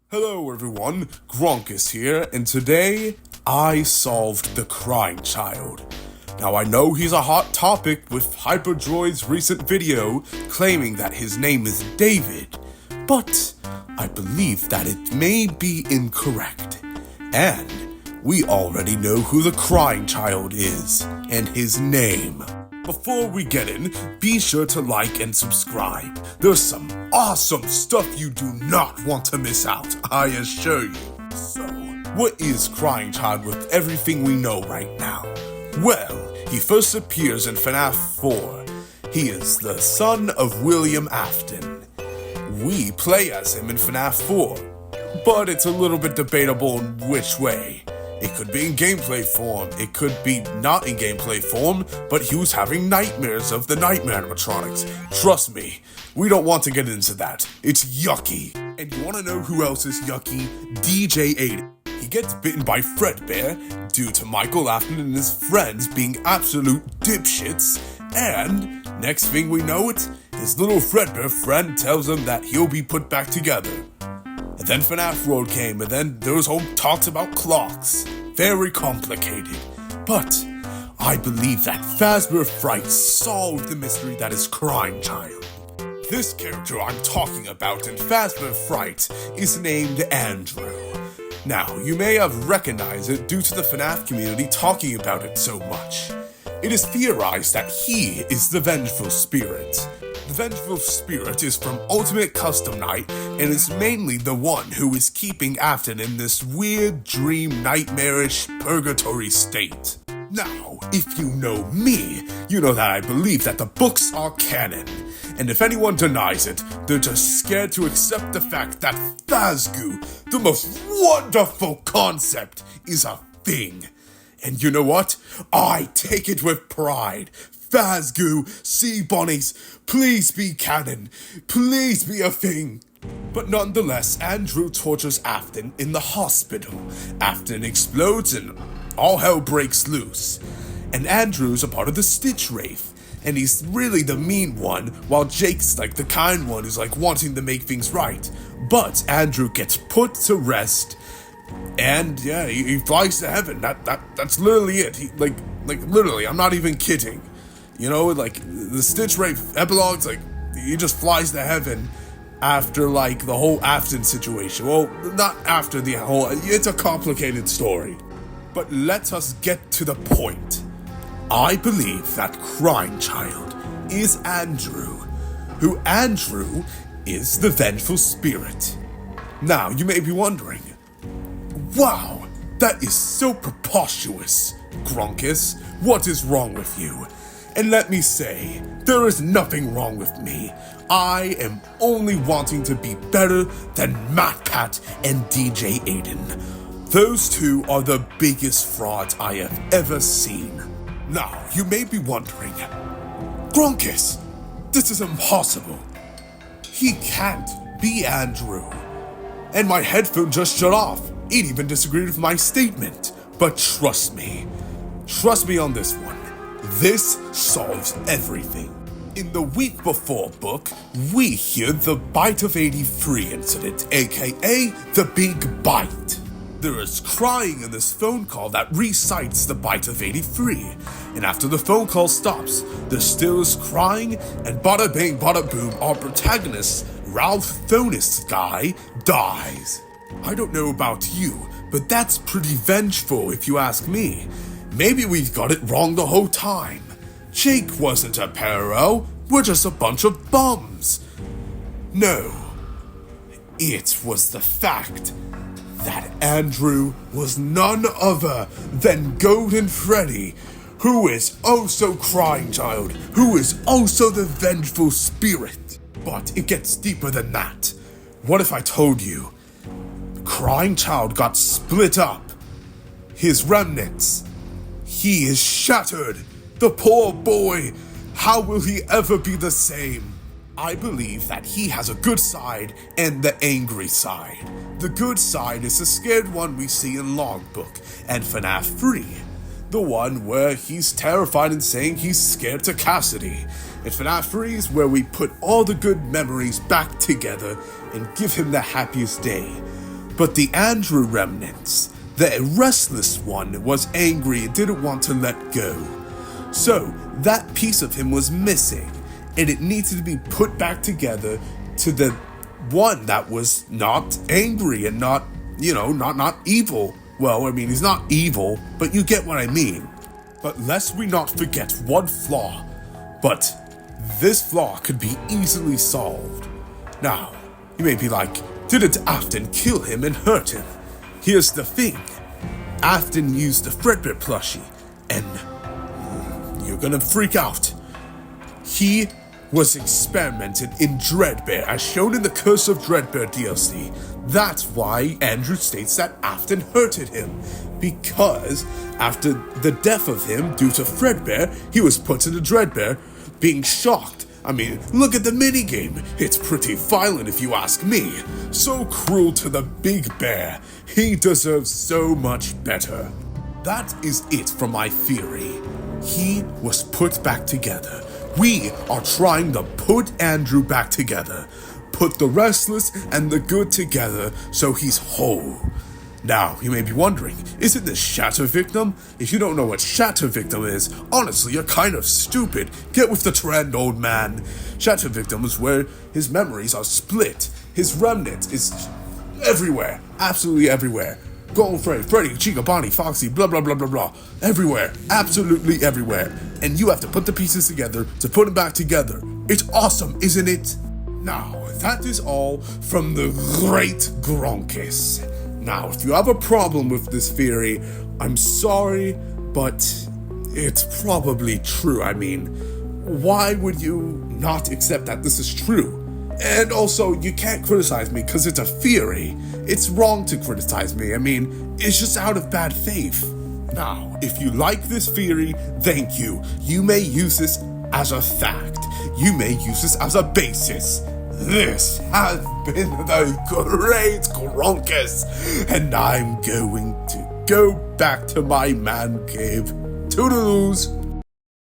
Hello everyone, Gronkus here, and today I solved the crying child. Now I know he's a hot topic with Hyperdroid's recent video claiming that his name is David, but I believe that it may be incorrect. And we already know who the crying child is, and his name. Before we get in, be sure to like and subscribe. There's some awesome stuff you do not want to miss out, I assure you. So, what is Crying Child with everything we know right now? Well, he first appears in FNAF 4. He is the son of William Afton. We play as him in FNAF 4, but it's a little bit debatable in which way. It could be in gameplay form, it could be not in gameplay form, but he was having nightmares of the nightmare animatronics. Trust me, we don't want to get into that. It's yucky. And you want to know who else is yucky? DJ Aidan. He gets bitten by Fredbear due to Michael Afton and his friends being absolute dipshits, and next thing we know it, his little Fredbear friend tells him that he'll be put back together. And then FNAF World came, and then there was whole talks about clocks. Very complicated. But I believe that Fazbear Fright solved the mystery that is Crying Child. This character I'm talking about in Fazbear Fright is named Andrew. Now, you may have recognized it due to the FNAF community talking about it so much. It is theorized that he is the Vengeful Spirit. The Vengeful Spirit is from Ultimate Custom Night and is mainly the one who is keeping Afton in this weird dream nightmarish purgatory state. Now, if you know me, you know that I believe that the books are canon, and if anyone denies it, they're just scared to accept the fact that Fazgoo, the most wonderful concept, is a thing. And you know what? I take it with pride. Fazgoo, Sea Bonnies, please be canon. Please be a thing. But nonetheless, Andrew tortures Afton in the hospital. Afton explodes and all hell breaks loose. And Andrew's a part of the Stitch Wraith. And he's really the mean one, while Jake's like the kind one who's like wanting to make things right. But Andrew gets put to rest. And yeah, he flies to heaven. That's literally it. He like literally, I'm not even kidding. You know, like the Stitch Wraith epilogues, like he just flies to heaven after like the whole Afton situation. Well, not after the whole. It's a complicated story. But let us get to the point. I believe that Crying Child is Andrew, who Andrew is the Vengeful Spirit. Now, you may be wondering, wow, that is so preposterous, Gronkus. What is wrong with you? And let me say, there is nothing wrong with me. I am only wanting to be better than MatPat and DJ Aidan. Those two are the biggest frauds I have ever seen. Now, you may be wondering, Gronkus, this is impossible. He can't be Andrew. And my headphone just shut off. It even disagreed with my statement. But trust me on this one. This solves everything. In the week before book, we hear the Bite of 83 incident, aka the Big Bite. There is crying in this phone call that recites the Bite of 83, and after the phone call stops, there still is crying, and bada bing bada boom, our protagonist, Ralph Thonis guy, dies. I don't know about you, but that's pretty vengeful if you ask me. Maybe we got it wrong the whole time. Jake wasn't a parallel, we're just a bunch of bums. No, it was the fact that Andrew was none other than Golden Freddy, who is also Crying Child, who is also the Vengeful Spirit. But it gets deeper than that. What if I told you Crying Child got split up? His remnants. He is shattered. The poor boy. How will he ever be the same? I believe that he has a good side and the angry side. The good side is the scared one we see in Logbook and FNAF 3. The one where he's terrified and saying he's scared to Cassidy. And FNAF 3 is where we put all the good memories back together and give him the happiest day. But the Andrew remnants, the restless one, was angry and didn't want to let go. So that piece of him was missing, and it needed to be put back together to the one that was not angry and not, not evil. Well, I mean, he's not evil, but you get what I mean. But lest we not forget one flaw. But this flaw could be easily solved. Now, you may be like, didn't Afton kill him and hurt him? Here's the thing. Afton used the Fredbear plushie, and you're gonna freak out. He was experimented in Dreadbear, as shown in the Curse of Dreadbear DLC. That's why Andrew states that Afton hurted him, because after the death of him due to Fredbear, he was put into Dreadbear, being shocked. I mean, look at the minigame. It's pretty violent if you ask me. So cruel to the big bear. He deserves so much better. That is it for my theory. He was put back together. We are trying to put Andrew back together. Put the restless and the good together so he's whole. Now, you may be wondering, isn't this Shatter Victim? If you don't know what Shatter Victim is, honestly, you're kind of stupid. Get with the trend, old man. Shatter Victim is where his memories are split. His remnant is everywhere. Absolutely everywhere. Golden Freddy, Chica, Bonnie, Foxy, blah, blah, blah, blah, blah. Everywhere. Absolutely everywhere. And you have to put the pieces together to put them back together. It's awesome, isn't it? Now, that is all from the great Gronkis. Now, if you have a problem with this theory, I'm sorry, but it's probably true. I mean, why would you not accept that this is true? And also, you can't criticize me because it's a theory. It's wrong to criticize me. I mean, it's just out of bad faith. Now, if you like this theory, thank you. You may use this as a fact. You may use this as a basis. This has been the great Gronkus, and I'm going to go back to my man cave. Toodaloos!